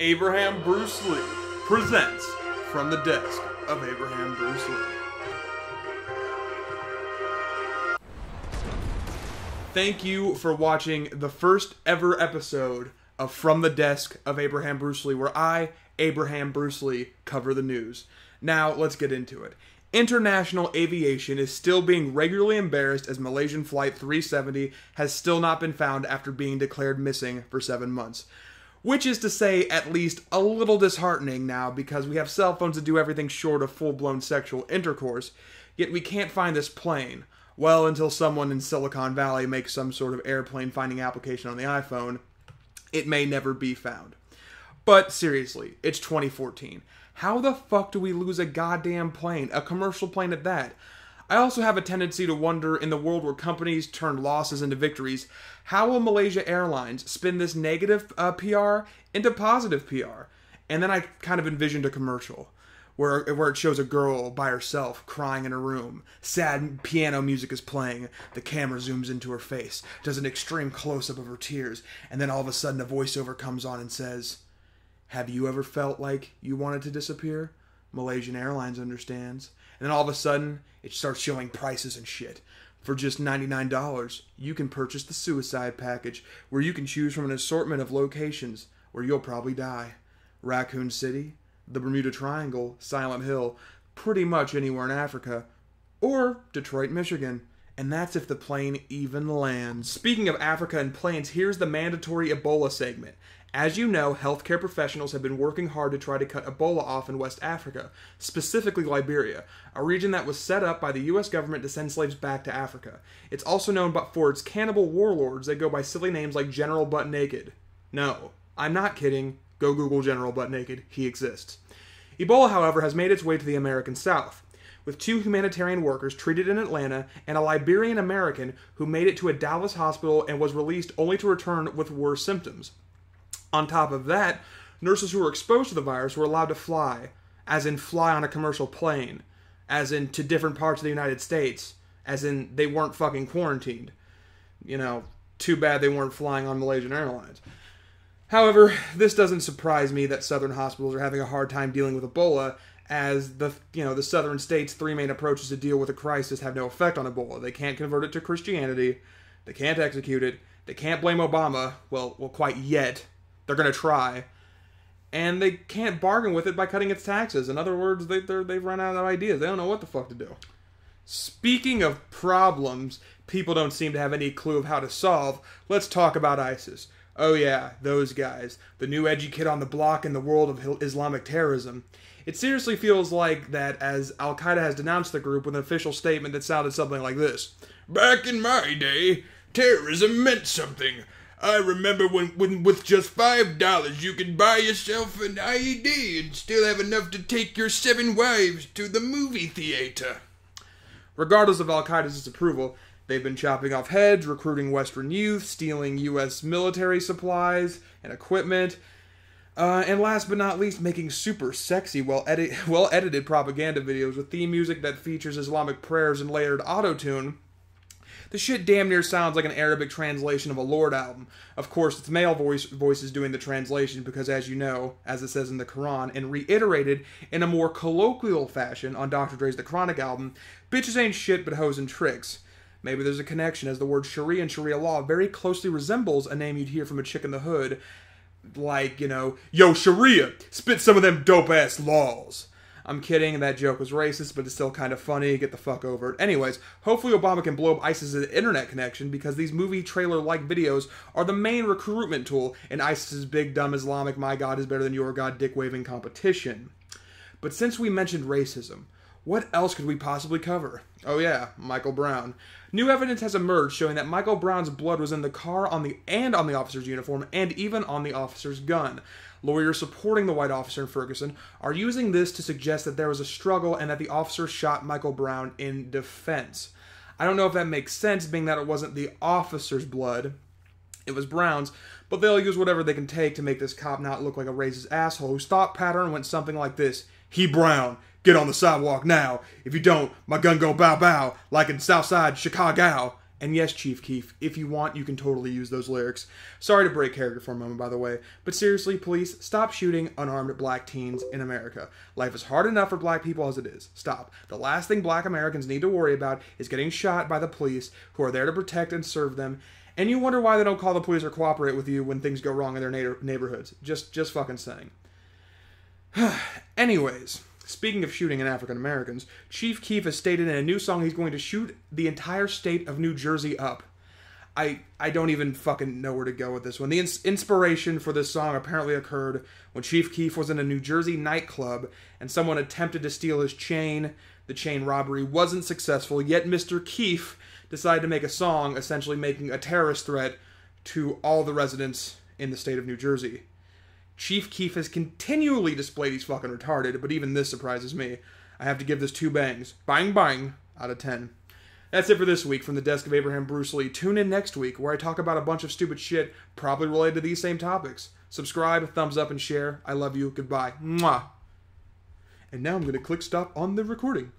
Abraham Brucelee presents From the Desk of Abraham Brucelee. Thank you for watching the first ever episode of From the Desk of Abraham Brucelee, where I, Abraham Brucelee, cover the news. Now, let's get into it. International aviation is still being regularly embarrassed as Malaysian Flight 370 has still not been found after being declared missing for 7 months. Which is to say, at least a little disheartening now, because we have cell phones that do everything short of full-blown sexual intercourse, yet we can't find this plane. Well, until someone in Silicon Valley makes some sort of airplane finding application on the iPhone, it may never be found. But seriously, it's 2014. How the fuck do we lose a goddamn plane? A commercial plane at that? I also have a tendency to wonder, in the world where companies turn losses into victories, how will Malaysia Airlines spin this negative PR into positive PR? And then I kind of envisioned a commercial where it shows a girl by herself crying in her room. Sad piano music is playing. The camera zooms into her face, does an extreme close-up of her tears, and then all of a sudden a voiceover comes on and says, "Have you ever felt like you wanted to disappear? Malaysian Airlines understands." And then all of a sudden, it starts showing prices and shit. For just $99, you can purchase the suicide package, where you can choose from an assortment of locations where you'll probably die. Raccoon City, the Bermuda Triangle, Silent Hill, pretty much anywhere in Africa, or Detroit, Michigan. And that's if the plane even lands. Speaking of Africa and planes, here's the mandatory Ebola segment. As you know, healthcare professionals have been working hard to try to cut Ebola off in West Africa, specifically Liberia, a region that was set up by the US government to send slaves back to Africa. It's also known for its cannibal warlords that go by silly names like General Butt Naked. No, I'm not kidding. Go Google General Butt Naked. He exists. Ebola, however, has made its way to the American South, with 2 humanitarian workers treated in Atlanta and a Liberian American who made it to a Dallas hospital and was released only to return with worse symptoms. On top of that, nurses who were exposed to the virus were allowed to fly, as in fly on a commercial plane, as in to different parts of the United States, as in they weren't fucking quarantined. You know, too bad they weren't flying on Malaysian Airlines. However, this doesn't surprise me that southern hospitals are having a hard time dealing with Ebola, as the southern states' 3 main approaches to deal with a crisis have no effect on Ebola. They can't convert it to Christianity, they can't execute it, they can't blame Obama, well quite yet. They're going to try. And they can't bargain with it by cutting its taxes. In other words, they've run out of ideas. They don't know what the fuck to do. Speaking of problems people don't seem to have any clue of how to solve, let's talk about ISIS. Oh yeah, those guys. The new edgy kid on the block in the world of Islamic terrorism. It seriously feels like that, as Al-Qaeda has denounced the group with an official statement that sounded something like this. "Back in my day, terrorism meant something. I remember when with just $5 you could buy yourself an IED and still have enough to take your 7 wives to the movie theater." Regardless of Al-Qaeda's disapproval, they've been chopping off heads, recruiting Western youth, stealing U.S. military supplies and equipment, and last but not least, making super sexy, well-edited propaganda videos with theme music that features Islamic prayers and layered auto-tune. The shit damn near sounds like an Arabic translation of a Lorde album. Of course, it's male voices doing the translation because, as you know, as it says in the Quran, and reiterated in a more colloquial fashion on Dr. Dre's The Chronic album, bitches ain't shit but hoes and tricks. Maybe there's a connection, as the word Sharia and Sharia law very closely resembles a name you'd hear from a chick in the hood, like, "Yo, Sharia, spit some of them dope-ass laws." I'm kidding, that joke was racist, but it's still kind of funny. Get the fuck over it. Anyways, hopefully Obama can blow up ISIS's internet connection, because these movie trailer-like videos are the main recruitment tool in ISIS's big, dumb Islamic my God is better than your God dick-waving competition. But since we mentioned racism, what else could we possibly cover? Oh yeah, Michael Brown. New evidence has emerged showing that Michael Brown's blood was in the car on the officer's uniform and even on the officer's gun. Lawyers supporting the white officer in Ferguson are using this to suggest that there was a struggle and that the officer shot Michael Brown in defense. I don't know if that makes sense, being that it wasn't the officer's blood, it was Brown's, but they'll use whatever they can take to make this cop not look like a racist asshole whose thought pattern went something like this: "He Brown, get on the sidewalk now. If you don't, my gun go bow bow, like in Southside Chicago." And yes, Chief Keef, if you want, you can totally use those lyrics. Sorry to break character for a moment, by the way, but seriously, police, stop shooting unarmed black teens in America. Life is hard enough for black people as it is. Stop. The last thing black Americans need to worry about is getting shot by the police, who are there to protect and serve them. And you wonder why they don't call the police or cooperate with you when things go wrong in their neighborhoods. Just fucking saying. Anyways, speaking of shooting in African Americans, Chief Keef has stated in a new song he's going to shoot the entire state of New Jersey up. I don't even fucking know where to go with this one. The inspiration for this song apparently occurred when Chief Keef was in a New Jersey nightclub and someone attempted to steal his chain. The chain robbery wasn't successful, yet Mr. Keef decided to make a song essentially making a terrorist threat to all the residents in the state of New Jersey. Chief Keef has continually displayed he's fucking retarded, but even this surprises me. I have to give this 2 bangs. Bang bang out of 10. That's it for this week from the desk of Abraham Brucelee. Tune in next week where I talk about a bunch of stupid shit probably related to these same topics. Subscribe, thumbs up, and share. I love you. Goodbye. Mwah. And now I'm going to click stop on the recording.